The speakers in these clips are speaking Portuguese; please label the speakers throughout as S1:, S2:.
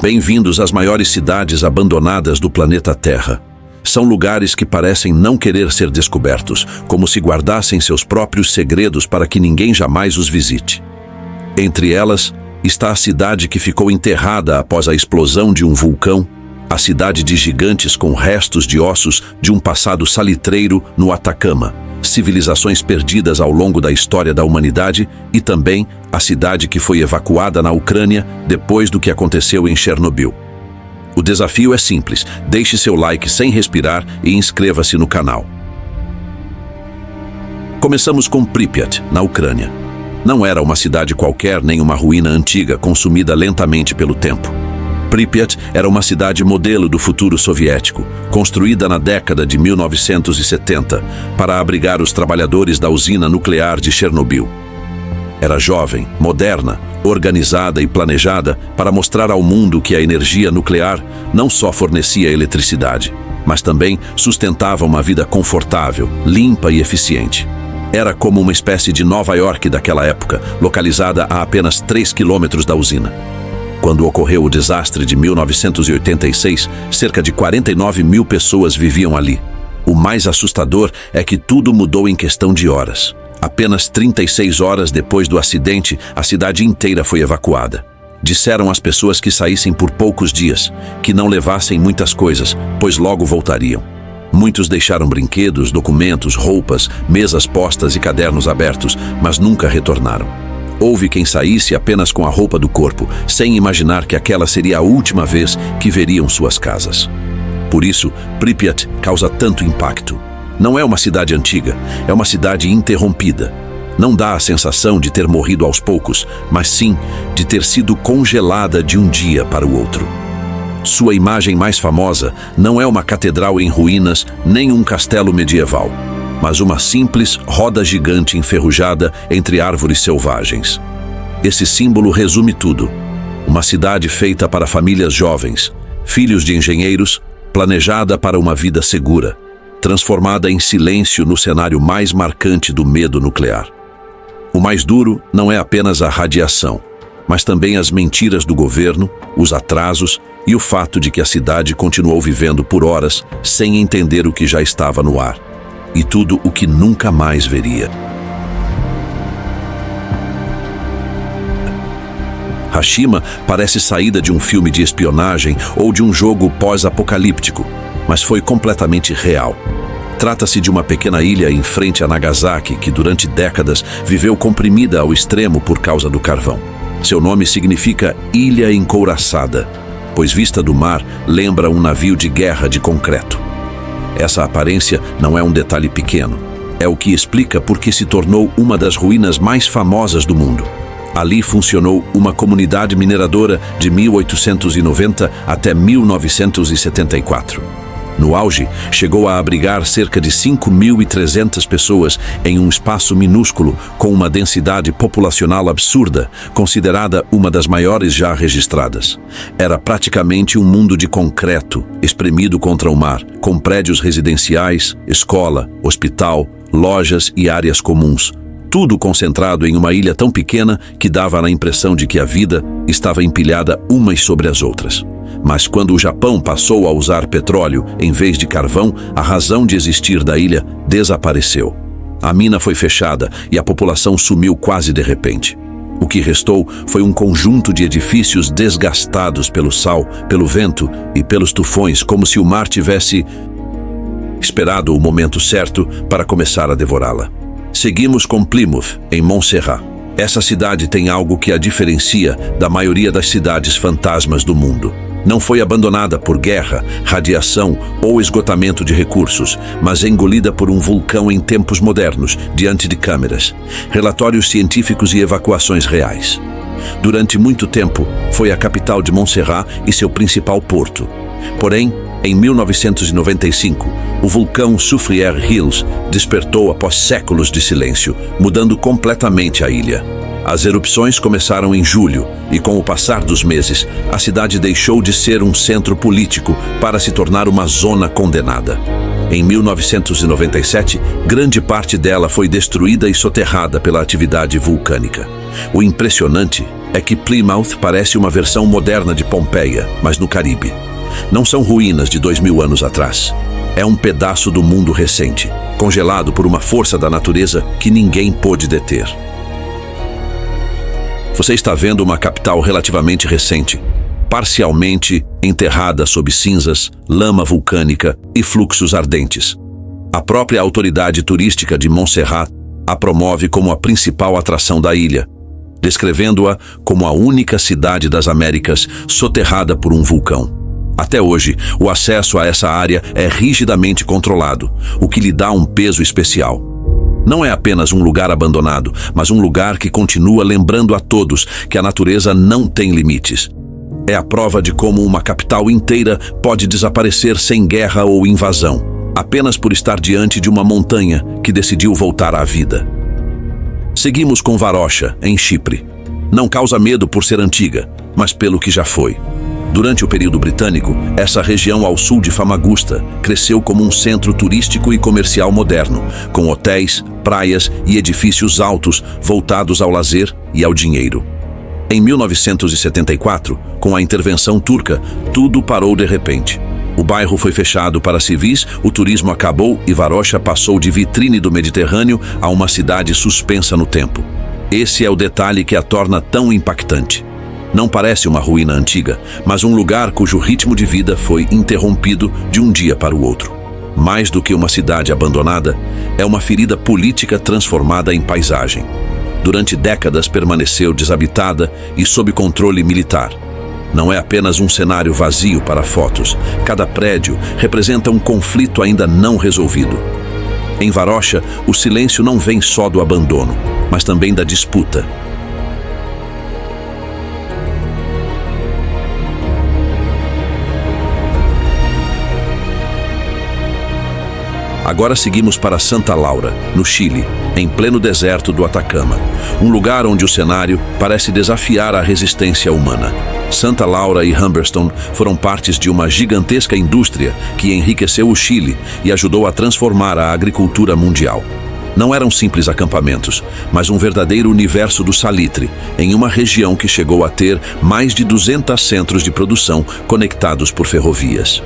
S1: Bem-vindos às maiores cidades abandonadas do planeta Terra. São lugares que parecem não querer ser descobertos, como se guardassem seus próprios segredos para que ninguém jamais os visite. Entre elas está a cidade que ficou enterrada após a explosão de um vulcão, a cidade de gigantes com restos de ossos de um passado salitreiro no Atacama, civilizações perdidas ao longo da história da humanidade e também a cidade que foi evacuada na Ucrânia depois do que aconteceu em Chernobyl. O desafio é simples, deixe seu like sem respirar e inscreva-se no canal. Começamos com Pripyat, na Ucrânia. Não era uma cidade qualquer nem uma ruína antiga consumida lentamente pelo tempo. Pripyat era uma cidade modelo do futuro soviético, construída na década de 1970 para abrigar os trabalhadores da usina nuclear de Chernobyl. Era jovem, moderna, organizada e planejada para mostrar ao mundo que a energia nuclear não só fornecia eletricidade, mas também sustentava uma vida confortável, limpa e eficiente. Era como uma espécie de Nova York daquela época, localizada a apenas 3 quilômetros da usina. Quando ocorreu o desastre de 1986, cerca de 49 mil pessoas viviam ali. O mais assustador é que tudo mudou em questão de horas. Apenas 36 horas depois do acidente, a cidade inteira foi evacuada. Disseram às pessoas que saíssem por poucos dias, que não levassem muitas coisas, pois logo voltariam. Muitos deixaram brinquedos, documentos, roupas, mesas postas e cadernos abertos, mas nunca retornaram. Houve quem saísse apenas com a roupa do corpo, sem imaginar que aquela seria a última vez que veriam suas casas. Por isso, Pripyat causa tanto impacto. Não é uma cidade antiga, é uma cidade interrompida. Não dá a sensação de ter morrido aos poucos, mas sim de ter sido congelada de um dia para o outro. Sua imagem mais famosa não é uma catedral em ruínas nem um castelo medieval, mas uma simples roda gigante enferrujada entre árvores selvagens. Esse símbolo resume tudo. Uma cidade feita para famílias jovens, filhos de engenheiros, planejada para uma vida segura, transformada em silêncio no cenário mais marcante do medo nuclear. O mais duro não é apenas a radiação, mas também as mentiras do governo, os atrasos e o fato de que a cidade continuou vivendo por horas sem entender o que já estava no ar. E tudo o que nunca mais veria. Hiroshima parece saída de um filme de espionagem ou de um jogo pós-apocalíptico, mas foi completamente real. Trata-se de uma pequena ilha em frente a Nagasaki que durante décadas viveu comprimida ao extremo por causa do carvão. Seu nome significa Ilha Encouraçada, pois vista do mar lembra um navio de guerra de concreto. Essa aparência não é um detalhe pequeno. É o que explica por que se tornou uma das ruínas mais famosas do mundo. Ali funcionou uma comunidade mineradora de 1890 até 1974. No auge, chegou a abrigar cerca de 5.300 pessoas em um espaço minúsculo com uma densidade populacional absurda, considerada uma das maiores já registradas. Era praticamente um mundo de concreto, espremido contra o mar, com prédios residenciais, escola, hospital, lojas e áreas comuns. Tudo concentrado em uma ilha tão pequena que dava a impressão de que a vida estava empilhada umas sobre as outras. Mas quando o Japão passou a usar petróleo em vez de carvão, a razão de existir da ilha desapareceu. A mina foi fechada e a população sumiu quase de repente. O que restou foi um conjunto de edifícios desgastados pelo sal, pelo vento e pelos tufões, como se o mar tivesse esperado o momento certo para começar a devorá-la. Seguimos com Plymouth, em Montserrat. Essa cidade tem algo que a diferencia da maioria das cidades fantasmas do mundo. Não foi abandonada por guerra, radiação ou esgotamento de recursos, mas engolida por um vulcão em tempos modernos, diante de câmeras, relatórios científicos e evacuações reais. Durante muito tempo, foi a capital de Montserrat e seu principal porto. Porém, em 1995, o vulcão Soufriere Hills despertou após séculos de silêncio, mudando completamente a ilha. As erupções começaram em julho e, com o passar dos meses, a cidade deixou de ser um centro político para se tornar uma zona condenada. Em 1997, grande parte dela foi destruída e soterrada pela atividade vulcânica. O impressionante é que Plymouth parece uma versão moderna de Pompeia, mas no Caribe. Não são ruínas de 2000 anos atrás. É um pedaço do mundo recente, congelado por uma força da natureza que ninguém pôde deter. Você está vendo uma capital relativamente recente, parcialmente enterrada sob cinzas, lama vulcânica e fluxos ardentes. A própria autoridade turística de Montserrat a promove como a principal atração da ilha, descrevendo-a como a única cidade das Américas soterrada por um vulcão. Até hoje, o acesso a essa área é rigidamente controlado, o que lhe dá um peso especial. Não é apenas um lugar abandonado, mas um lugar que continua lembrando a todos que a natureza não tem limites. É a prova de como uma capital inteira pode desaparecer sem guerra ou invasão, apenas por estar diante de uma montanha que decidiu voltar à vida. Seguimos com Varosha, em Chipre. Não causa medo por ser antiga, mas pelo que já foi. Durante o período britânico, essa região ao sul de Famagusta cresceu como um centro turístico e comercial moderno, com hotéis, praias e edifícios altos voltados ao lazer e ao dinheiro. Em 1974, com a intervenção turca, tudo parou de repente. O bairro foi fechado para civis, o turismo acabou e Varosha passou de vitrine do Mediterrâneo a uma cidade suspensa no tempo. Esse é o detalhe que a torna tão impactante. Não parece uma ruína antiga, mas um lugar cujo ritmo de vida foi interrompido de um dia para o outro. Mais do que uma cidade abandonada, é uma ferida política transformada em paisagem. Durante décadas permaneceu desabitada e sob controle militar. Não é apenas um cenário vazio para fotos. Cada prédio representa um conflito ainda não resolvido. Em Varosha, o silêncio não vem só do abandono, mas também da disputa. Agora seguimos para Santa Laura, no Chile, em pleno deserto do Atacama, um lugar onde o cenário parece desafiar a resistência humana. Santa Laura e Humberstone foram partes de uma gigantesca indústria que enriqueceu o Chile e ajudou a transformar a agricultura mundial. Não eram simples acampamentos, mas um verdadeiro universo do salitre, em uma região que chegou a ter mais de 200 centros de produção conectados por ferrovias.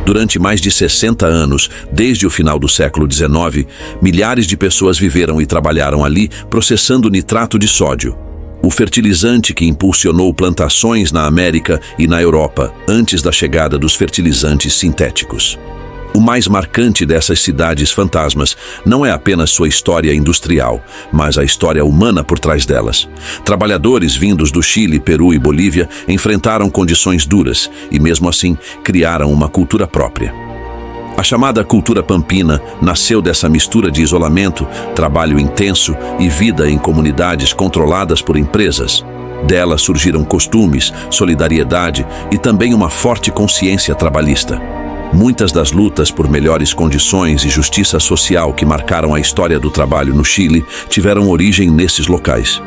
S1: Durante mais de 60 anos, desde o final do século XIX, milhares de pessoas viveram e trabalharam ali processando nitrato de sódio, o fertilizante que impulsionou plantações na América e na Europa antes da chegada dos fertilizantes sintéticos. O mais marcante dessas cidades fantasmas não é apenas sua história industrial, mas a história humana por trás delas. Trabalhadores vindos do Chile, Peru e Bolívia enfrentaram condições duras e, mesmo assim, criaram uma cultura própria. A chamada cultura pampina nasceu dessa mistura de isolamento, trabalho intenso e vida em comunidades controladas por empresas. Dela surgiram costumes, solidariedade e também uma forte consciência trabalhista. Muitas das lutas por melhores condições e justiça social que marcaram a história do trabalho no Chile tiveram origem nesses locais.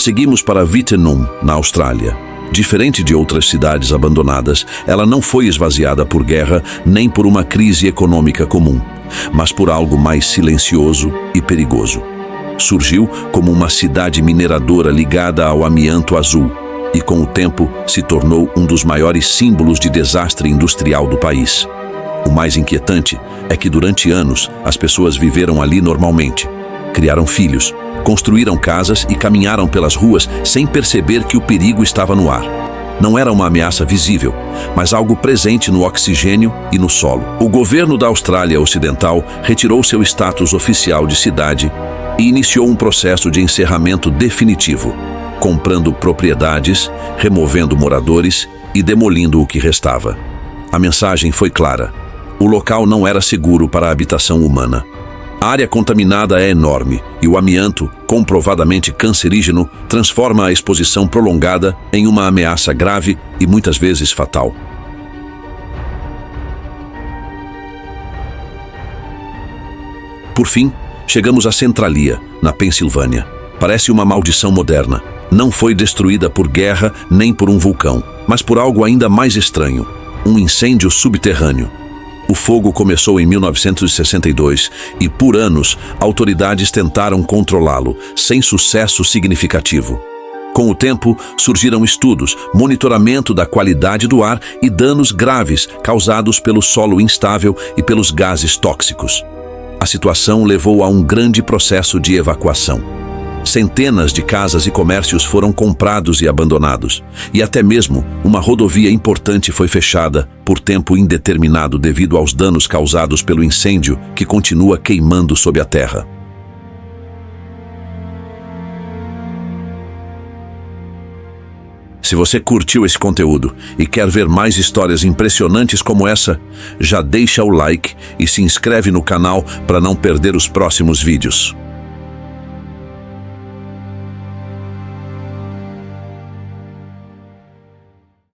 S1: Seguimos para Wittenoom, na Austrália. Diferente de outras cidades abandonadas, ela não foi esvaziada por guerra nem por uma crise econômica comum, mas por algo mais silencioso e perigoso. Surgiu como uma cidade mineradora ligada ao amianto azul e, com o tempo, se tornou um dos maiores símbolos de desastre industrial do país. O mais inquietante é que, durante anos, as pessoas viveram ali normalmente. Criaram filhos, construíram casas e caminharam pelas ruas sem perceber que o perigo estava no ar. Não era uma ameaça visível, mas algo presente no oxigênio e no solo. O governo da Austrália Ocidental retirou seu status oficial de cidade e iniciou um processo de encerramento definitivo, comprando propriedades, removendo moradores e demolindo o que restava. A mensagem foi clara: o local não era seguro para a habitação humana. A área contaminada é enorme e o amianto, comprovadamente cancerígeno, transforma a exposição prolongada em uma ameaça grave e muitas vezes fatal. Por fim, chegamos a Centralia, na Pensilvânia. Parece uma maldição moderna. Não foi destruída por guerra nem por um vulcão, mas por algo ainda mais estranho: um incêndio subterrâneo. O fogo começou em 1962 e, por anos, autoridades tentaram controlá-lo, sem sucesso significativo. Com o tempo, surgiram estudos, monitoramento da qualidade do ar e danos graves causados pelo solo instável e pelos gases tóxicos. A situação levou a um grande processo de evacuação. Centenas de casas e comércios foram comprados e abandonados, e até mesmo uma rodovia importante foi fechada por tempo indeterminado devido aos danos causados pelo incêndio que continua queimando sob a terra. Se você curtiu esse conteúdo e quer ver mais histórias impressionantes como essa, já deixa o like e se inscreve no canal para não perder os próximos vídeos.